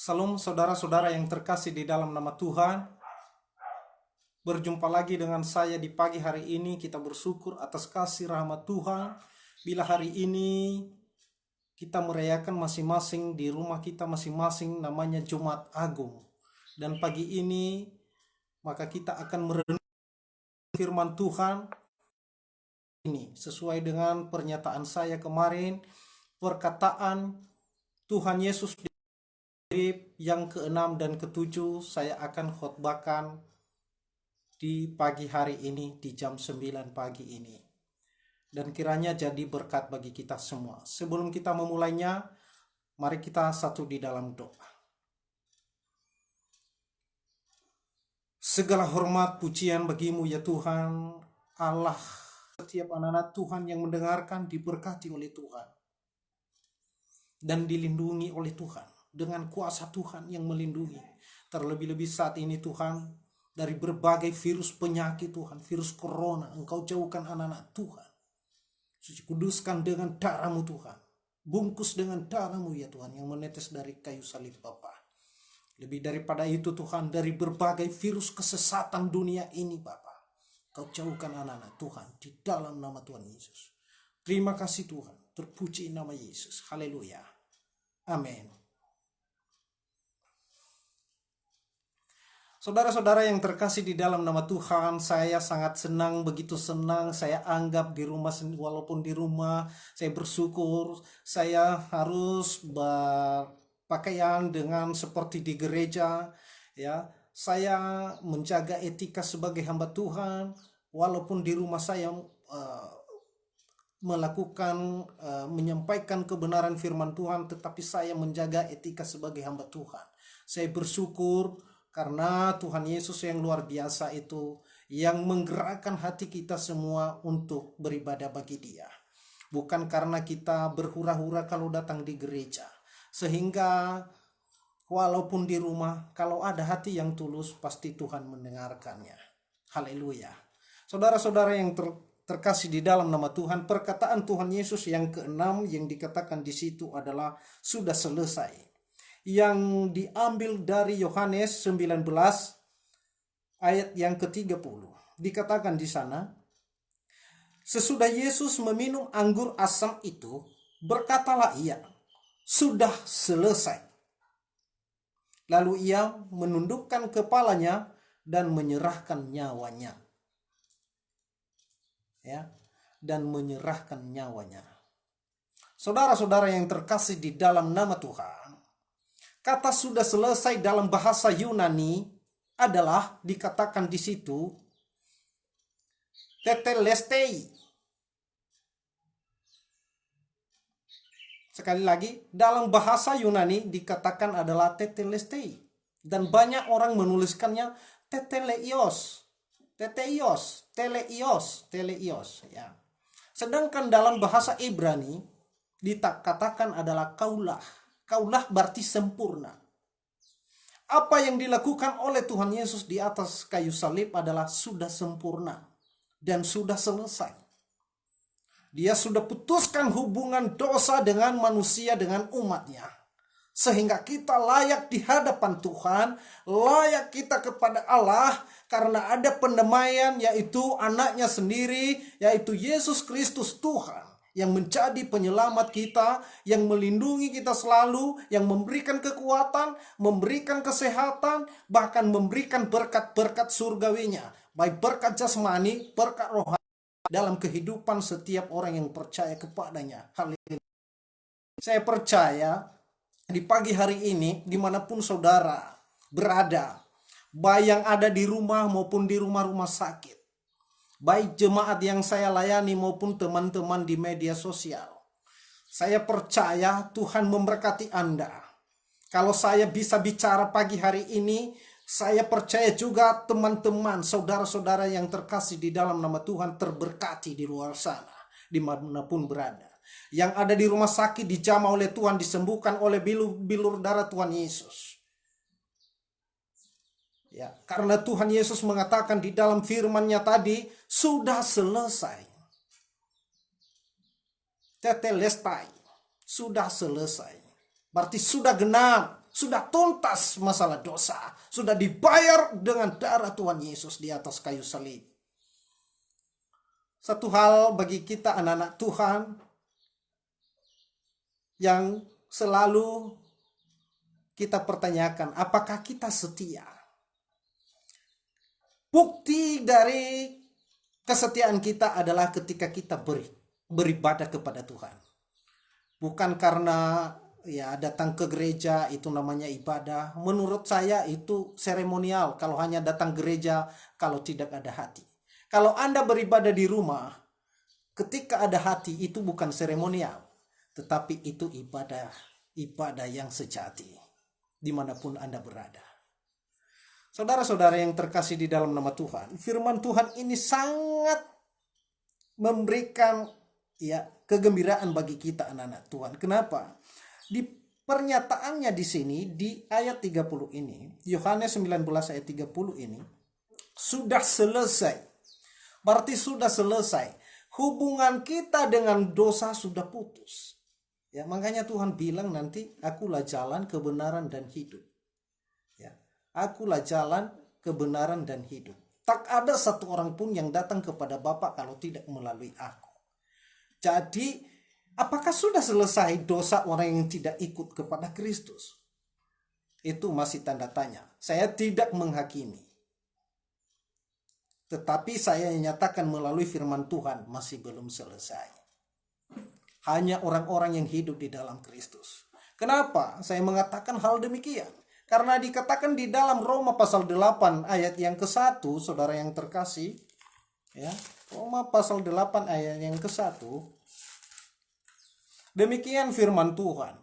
Salam saudara-saudara yang terkasih di dalam nama Tuhan. Berjumpa lagi dengan saya di pagi hari ini. Kita bersyukur atas kasih rahmat Tuhan. Bila hari ini kita merayakan masing-masing di rumah kita masing-masing namanya Jumat Agung. Dan pagi ini maka kita akan merenungkan firman Tuhan ini sesuai dengan pernyataan saya kemarin, perkataan Tuhan Yesus yang ke-6 dan ke-7 saya akan khotbahkan di pagi hari ini di jam 9 pagi ini. Dan kiranya jadi berkat bagi kita semua. Sebelum kita memulainya, mari kita satu di dalam doa. Segala hormat pujian bagimu ya Tuhan, Allah. Setiap anak-anak Tuhan yang mendengarkan diberkati oleh Tuhan. Dan dilindungi oleh Tuhan. Dengan kuasa Tuhan yang melindungi. Terlebih-lebih saat ini Tuhan, dari berbagai virus penyakit Tuhan, virus corona, Engkau jauhkan anak-anak Tuhan. Suci kuduskan dengan darah-Mu Tuhan. Bungkus dengan darah-Mu ya Tuhan, yang menetes dari kayu salib Bapa. Lebih daripada itu Tuhan, dari berbagai virus kesesatan dunia ini Bapa, Kau jauhkan anak-anak Tuhan di dalam nama Tuhan Yesus. Terima kasih Tuhan, terpuji nama Yesus. Haleluya. Amin. Saudara-saudara yang terkasih di dalam nama Tuhan, saya sangat senang, begitu senang. Saya anggap di rumah, walaupun di rumah, saya bersyukur. Saya harus berpakaian dengan seperti di gereja. Ya, saya menjaga etika sebagai hamba Tuhan. Walaupun di rumah saya menyampaikan kebenaran firman Tuhan, tetapi saya menjaga etika sebagai hamba Tuhan. Saya bersyukur karena Tuhan Yesus yang luar biasa itu yang menggerakkan hati kita semua untuk beribadah bagi Dia. Bukan karena kita berhura-hura kalau datang di gereja. Sehingga walaupun di rumah, kalau ada hati yang tulus, pasti Tuhan mendengarkannya. Haleluya. Saudara-saudara yang terkasih di dalam nama Tuhan, perkataan Tuhan Yesus yang ke-6 yang dikatakan di situ adalah sudah selesai. Yang diambil dari Yohanes 19 ayat yang ke-30. Dikatakan di sana, sesudah Yesus meminum anggur asam itu, berkatalah ia, sudah selesai. Lalu ia menundukkan kepalanya dan menyerahkan nyawanya. Ya, dan menyerahkan nyawanya. Saudara-saudara yang terkasih di dalam nama Tuhan, kata sudah selesai dalam bahasa Yunani adalah dikatakan di situ tetelestai. Sekali lagi, dalam bahasa Yunani dikatakan adalah tetelestai. Dan banyak orang menuliskannya teteleios. Teleios, teleios, teleios. Ya. Sedangkan dalam bahasa Ibrani dikatakan adalah kaulah. Kaulah berarti sempurna. Apa yang dilakukan oleh Tuhan Yesus di atas kayu salib adalah sudah sempurna dan sudah selesai. Dia sudah putuskan hubungan dosa dengan manusia, dengan umatnya. Sehingga kita layak di hadapan Tuhan, layak kita kepada Allah karena ada pendamaian, yaitu anaknya sendiri, yaitu Yesus Kristus Tuhan. Yang menjadi penyelamat kita, yang melindungi kita selalu, yang memberikan kekuatan, memberikan kesehatan, bahkan memberikan berkat-berkat surgawinya. Baik berkat jasmani, berkat rohani dalam kehidupan setiap orang yang percaya kepadanya. Haleluya. Saya percaya di pagi hari ini, dimanapun saudara berada, baik yang ada di rumah maupun di rumah-rumah sakit, baik jemaat yang saya layani maupun teman-teman di media sosial. Saya percaya Tuhan memberkati Anda. Kalau saya bisa bicara pagi hari ini, saya percaya juga teman-teman, saudara-saudara yang terkasih di dalam nama Tuhan terberkati di luar sana, dimanapun berada. Yang ada di rumah sakit dijamah oleh Tuhan, disembuhkan oleh bilur darah Tuhan Yesus. Ya, karena Tuhan Yesus mengatakan di dalam firman-Nya tadi, sudah selesai. Tetelestai, sudah selesai. Berarti sudah genap, Sudah tuntas masalah dosa. Sudah dibayar dengan darah Tuhan Yesus di atas kayu salib. Satu hal bagi kita anak-anak Tuhan yang selalu kita pertanyakan, apakah kita setia? Bukti dari kesetiaan kita adalah ketika kita beribadah kepada Tuhan. Bukan karena ya datang ke gereja itu namanya ibadah. Menurut saya itu seremonial kalau hanya datang gereja kalau tidak ada hati. Kalau Anda beribadah di rumah, ketika ada hati itu bukan seremonial, tetapi itu ibadah yang sejati dimanapun Anda berada. Saudara-saudara yang terkasih di dalam nama Tuhan, firman Tuhan ini sangat memberikan ya kegembiraan bagi kita anak-anak Tuhan. Kenapa? Di pernyataannya di sini di ayat 30 ini, Yohanes 19 ayat 30 ini sudah selesai. Berarti sudah selesai. Hubungan kita dengan dosa sudah putus. Ya, makanya Tuhan bilang nanti akulah jalan, kebenaran dan hidup. Ya, akulah jalan, kebenaran dan hidup. Tak ada satu orang pun yang datang kepada Bapa kalau tidak melalui aku. Jadi apakah sudah selesai dosa orang yang tidak ikut kepada Kristus? Itu masih tanda tanya. Saya tidak menghakimi. Tetapi saya nyatakan melalui firman Tuhan masih belum selesai. Hanya orang-orang yang hidup di dalam Kristus. Kenapa saya mengatakan hal demikian? Karena dikatakan di dalam Roma pasal 8 ayat yang ke-1, saudara yang terkasih. Ya, Roma pasal 8 ayat yang ke-1. Demikian firman Tuhan.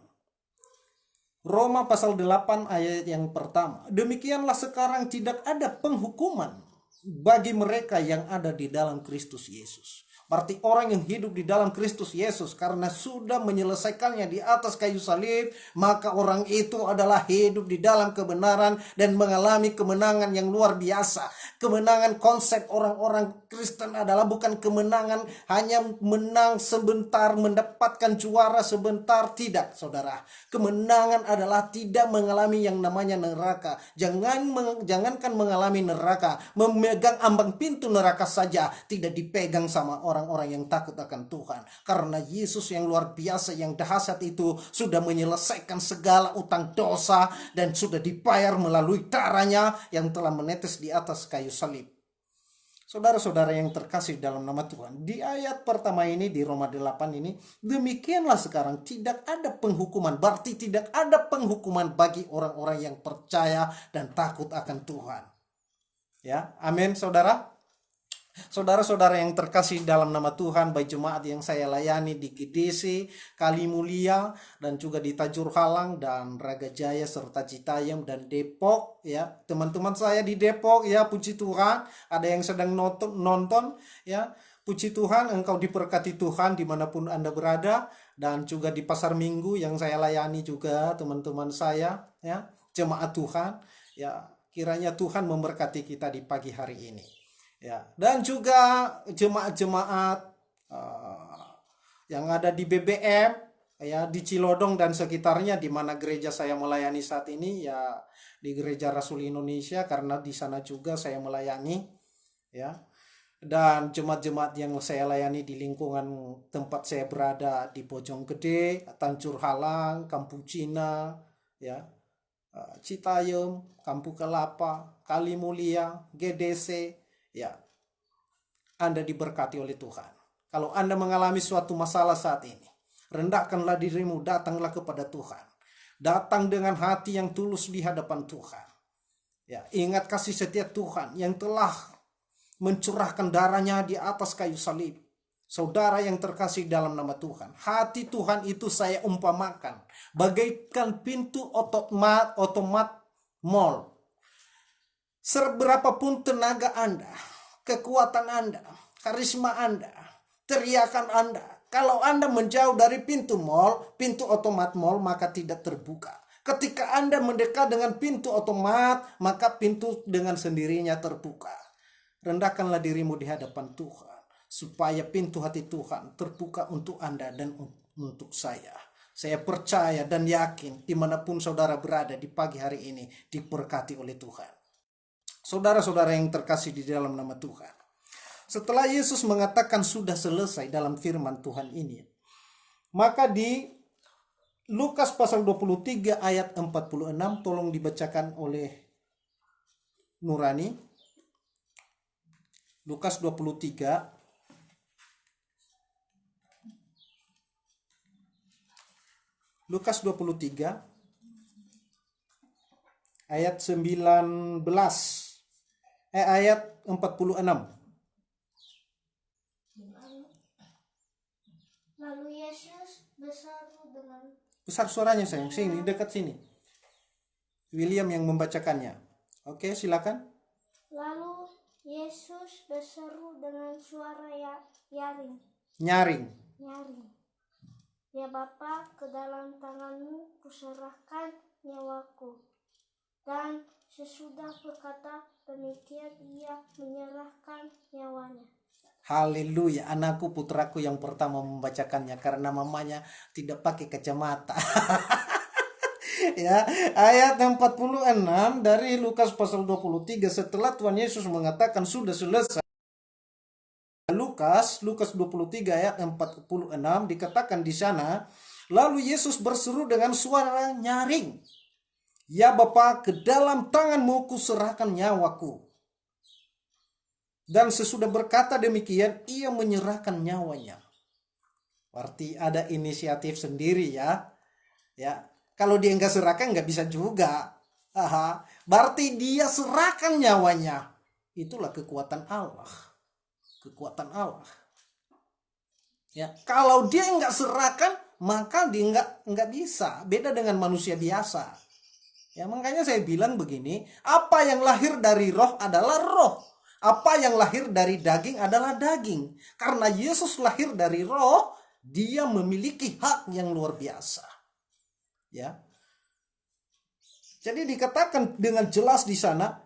Roma pasal 8 ayat yang pertama. Demikianlah sekarang tidak ada penghukuman bagi mereka yang ada di dalam Kristus Yesus. Berarti orang yang hidup di dalam Kristus Yesus karena sudah menyelesaikannya di atas kayu salib, maka orang itu adalah hidup di dalam kebenaran dan mengalami kemenangan yang luar biasa. Kemenangan konsep orang-orang Kristen adalah bukan kemenangan hanya menang sebentar, mendapatkan juara sebentar. Tidak, saudara. Kemenangan adalah tidak mengalami yang namanya neraka. Jangankan mengalami neraka, memegang ambang pintu neraka saja tidak dipegang sama orang-orang yang takut akan Tuhan. Karena Yesus yang luar biasa, yang dahsyat itu sudah menyelesaikan segala utang dosa dan sudah dibayar melalui darahnya yang telah menetes di atas kayu salib. Saudara-saudara yang terkasih dalam nama Tuhan, di ayat pertama ini di Roma 8 ini, demikianlah sekarang tidak ada penghukuman. Berarti tidak ada penghukuman bagi orang-orang yang percaya dan takut akan Tuhan. Ya, amin saudara. Saudara-saudara yang terkasih dalam nama Tuhan, baik jemaat yang saya layani di GDC, Kalimulia, dan juga di Tajur Halang dan Raga Jaya serta Citayam dan Depok. Ya, teman-teman saya di Depok, ya puji Tuhan, ada yang sedang nonton, ya puji Tuhan, engkau diberkati Tuhan dimanapun Anda berada, dan juga di Pasar Minggu yang saya layani juga teman-teman saya, ya jemaat Tuhan, ya kiranya Tuhan memberkati kita di pagi hari ini. Ya, dan juga jemaat-jemaat yang ada di BBM, ya di Cilodong dan sekitarnya, di mana gereja saya melayani saat ini, ya di Gereja Rasul Indonesia, karena di sana juga saya melayani, ya. Dan jemaat-jemaat yang saya layani di lingkungan tempat saya berada di Bojonggede, Tanjur Halang, Kampung Cina, ya, Citayam, Kampung Kelapa, Kalimulia, GDC. Ya, Anda diberkati oleh Tuhan. Kalau Anda mengalami suatu masalah saat ini, rendahkanlah dirimu, datanglah kepada Tuhan. Datang dengan hati yang tulus di hadapan Tuhan. Ya, ingat kasih setia Tuhan yang telah mencurahkan darahnya di atas kayu salib. Saudara yang terkasih dalam nama Tuhan, hati Tuhan itu saya umpamakan bagaikan pintu otomat mall. Seberapapun tenaga Anda, kekuatan Anda, karisma Anda, teriakan Anda, kalau Anda menjauh dari pintu mall, pintu otomat mall, maka tidak terbuka. Ketika Anda mendekat dengan pintu otomat, maka pintu dengan sendirinya terbuka. Rendahkanlah dirimu di hadapan Tuhan, supaya pintu hati Tuhan terbuka untuk Anda dan untuk saya. Saya percaya dan yakin dimanapun saudara berada di pagi hari ini diberkati oleh Tuhan. Saudara-saudara yang terkasih di dalam nama Tuhan. Setelah Yesus mengatakan sudah selesai dalam firman Tuhan ini, maka di Lukas pasal 23 ayat 46, tolong dibacakan oleh Nurani. Lukas 23 ayat 19 ayat 46. Lalu Yesus berseru dengan Besar suaranya sayang, sini dekat sini. William yang membacakannya. Oke, silakan. Lalu Yesus berseru dengan suara Nyaring. Ya Bapa, ke dalam tanganmu kuserahkan nyawaku. Dan sesudah berkata demikian, ia menyerahkan nyawanya. Haleluya, anakku putraku yang pertama membacakannya karena mamanya tidak pakai kacamata. Ya, ayat 46 dari Lukas pasal 23, setelah Tuhan Yesus mengatakan sudah selesai. Lukas 23 ayat 46 dikatakan di sana, lalu Yesus berseru dengan suara nyaring, ya Bapa, ke dalam tanganmu kuserahkan nyawaku. Dan sesudah berkata demikian, ia menyerahkan nyawanya. Berarti ada inisiatif sendiri ya. Ya, kalau dia nggak serahkan nggak bisa juga. Berarti dia serahkan nyawanya. Itulah kekuatan Allah. Kekuatan Allah. Ya, kalau dia nggak serahkan, maka dia nggak bisa. Beda dengan manusia biasa. Ya, makanya saya bilang begini, apa yang lahir dari roh adalah roh. Apa yang lahir dari daging adalah daging. Karena Yesus lahir dari roh, dia memiliki hak yang luar biasa. Ya. Jadi dikatakan dengan jelas di sana,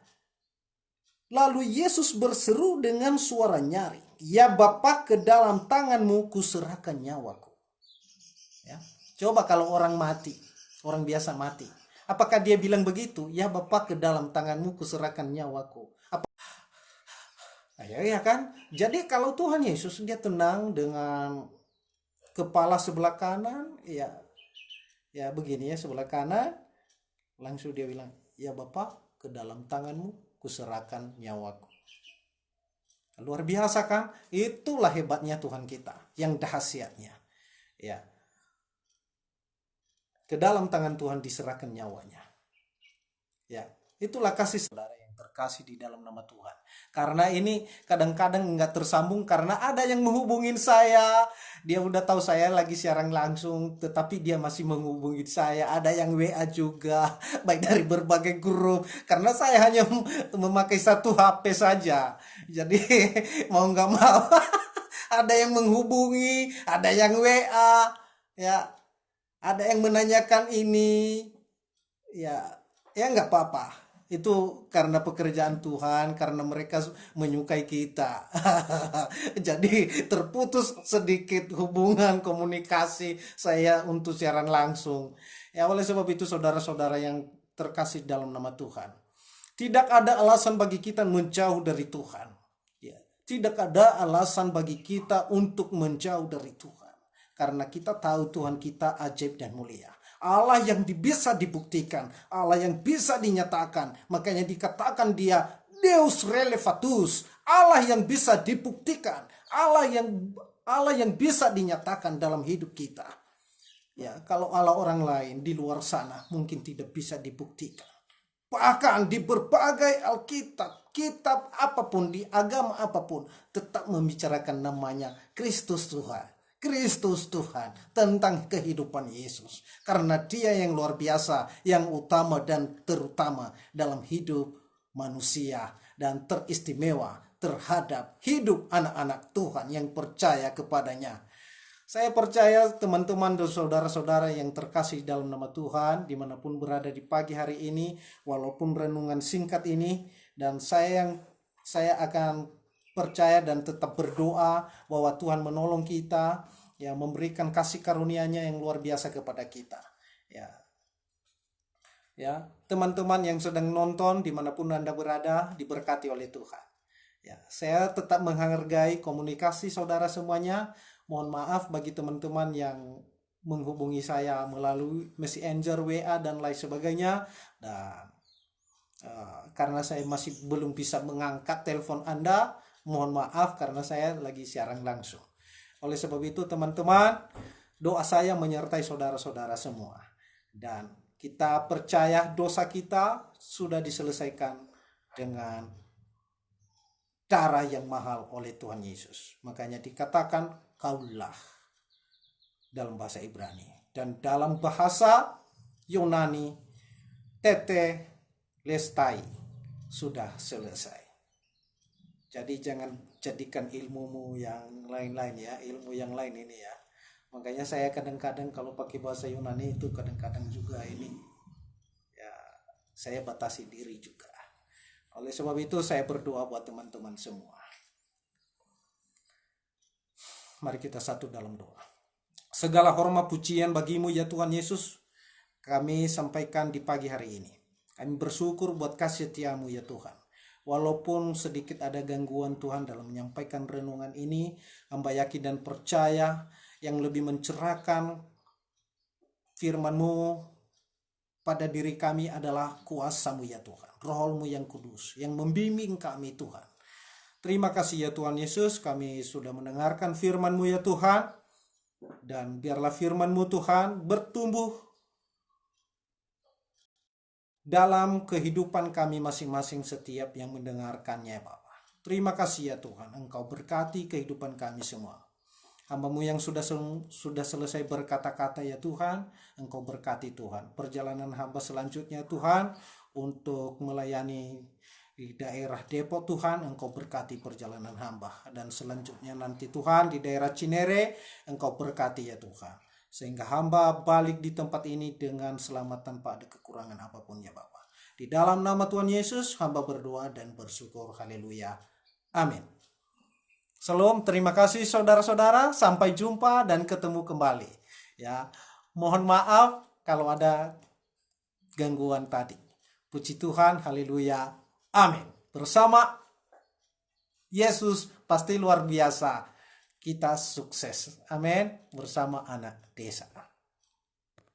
lalu Yesus berseru dengan suara nyaring, ya Bapa, ke dalam tanganmu kuserahkan nyawaku. Ya. Coba kalau orang mati, orang biasa mati, apakah dia bilang begitu? Ya Bapa, ke dalam tanganmu kuserahkan nyawaku. Ya kan? Jadi kalau Tuhan Yesus dia tenang dengan kepala sebelah kanan, ya begini ya, sebelah kanan, langsung dia bilang, ya Bapa, ke dalam tanganmu kuserahkan nyawaku. Luar biasa kan? Itulah hebatnya Tuhan kita, yang dahsyatnya. Ya. Ke dalam tangan Tuhan diserahkan nyawanya. Ya, itulah kasih saudara yang terkasih di dalam nama Tuhan. Karena ini kadang-kadang nggak tersambung karena ada yang menghubungin saya. Dia udah tahu saya lagi siaran langsung, tetapi dia masih menghubungi saya. Ada yang WA juga, baik dari berbagai grup. Karena saya hanya memakai satu HP saja. Jadi mau nggak mau ada yang menghubungi, ada yang WA, ya, ada yang menanyakan ini, ya nggak apa-apa. Itu karena pekerjaan Tuhan, karena mereka menyukai kita. Jadi terputus sedikit hubungan komunikasi saya untuk siaran langsung. Ya, oleh sebab itu saudara-saudara yang terkasih dalam nama Tuhan, tidak ada alasan bagi kita menjauh dari Tuhan. Ya, tidak ada alasan bagi kita untuk menjauh dari Tuhan. Karena kita tahu Tuhan kita ajaib dan mulia. Allah yang bisa dibuktikan, Allah yang bisa dinyatakan. Makanya dikatakan dia Deus relevatus, Allah yang bisa dibuktikan, Allah yang bisa dinyatakan dalam hidup kita. Ya, kalau Allah orang lain di luar sana mungkin tidak bisa dibuktikan. Bahkan di berbagai Alkitab, kitab apapun, di agama apapun, tetap membicarakan namanya Kristus Tuhan. Kristus Tuhan, tentang kehidupan Yesus. Karena dia yang luar biasa, yang utama dan terutama dalam hidup manusia. Dan teristimewa terhadap hidup anak-anak Tuhan yang percaya kepadanya. Saya percaya teman-teman dan saudara-saudara yang terkasih dalam nama Tuhan, dimanapun berada di pagi hari ini, walaupun renungan singkat ini, dan saya akan percaya dan tetap berdoa bahwa Tuhan menolong kita, ya memberikan kasih karunia-Nya yang luar biasa kepada kita. Ya, teman-teman yang sedang nonton dimanapun Anda berada, diberkati oleh Tuhan. Ya, saya tetap menghargai komunikasi saudara semuanya. Mohon maaf bagi teman-teman yang menghubungi saya melalui Messenger, WA dan lain sebagainya. Dan karena saya masih belum bisa mengangkat telepon Anda, mohon maaf karena saya lagi siaran langsung. Oleh sebab itu teman-teman, doa saya menyertai saudara-saudara semua. Dan kita percaya dosa kita sudah diselesaikan dengan cara yang mahal oleh Tuhan Yesus. Makanya dikatakan kaulah dalam bahasa Ibrani. Dan dalam bahasa Yunani, tetelestai, sudah selesai. Jadi jangan jadikan ilmumu yang lain-lain ya, ilmu yang lain ini ya. Makanya saya kadang-kadang kalau pakai bahasa Yunani itu kadang-kadang juga ini ya, saya batasi diri juga. Oleh sebab itu saya berdoa buat teman-teman semua. Mari kita satu dalam doa. Segala hormat pujian bagimu ya Tuhan Yesus, kami sampaikan di pagi hari ini. Kami bersyukur buat kasih setiamu ya Tuhan. Walaupun sedikit ada gangguan Tuhan dalam menyampaikan renungan ini, hamba yakin dan percaya yang lebih mencerahkan firman-Mu pada diri kami adalah kuasa-Mu ya Tuhan. Roh-Mu yang kudus yang membimbing kami Tuhan. Terima kasih ya Tuhan Yesus, kami sudah mendengarkan firman-Mu ya Tuhan. Dan biarlah firman-Mu Tuhan bertumbuh dalam kehidupan kami masing-masing setiap yang mendengarkannya Bapa. Terima kasih ya Tuhan, Engkau berkati kehidupan kami semua. Hamba-Mu yang sudah selesai berkata-kata ya Tuhan, Engkau berkati Tuhan. Perjalanan hamba selanjutnya Tuhan untuk melayani di daerah Depok Tuhan, Engkau berkati perjalanan hamba. Dan selanjutnya nanti Tuhan di daerah Cinere, Engkau berkati ya Tuhan. Sehingga hamba balik di tempat ini dengan selamat tanpa ada kekurangan apapun ya Bapa. Di dalam nama Tuhan Yesus, hamba berdoa dan bersyukur. Haleluya. Amin. Salam, terima kasih saudara-saudara. Sampai jumpa dan ketemu kembali. Ya, mohon maaf kalau ada gangguan tadi. Puji Tuhan, haleluya. Amin. Bersama Yesus pasti luar biasa. Kita sukses. Amin. Bersama anak desa.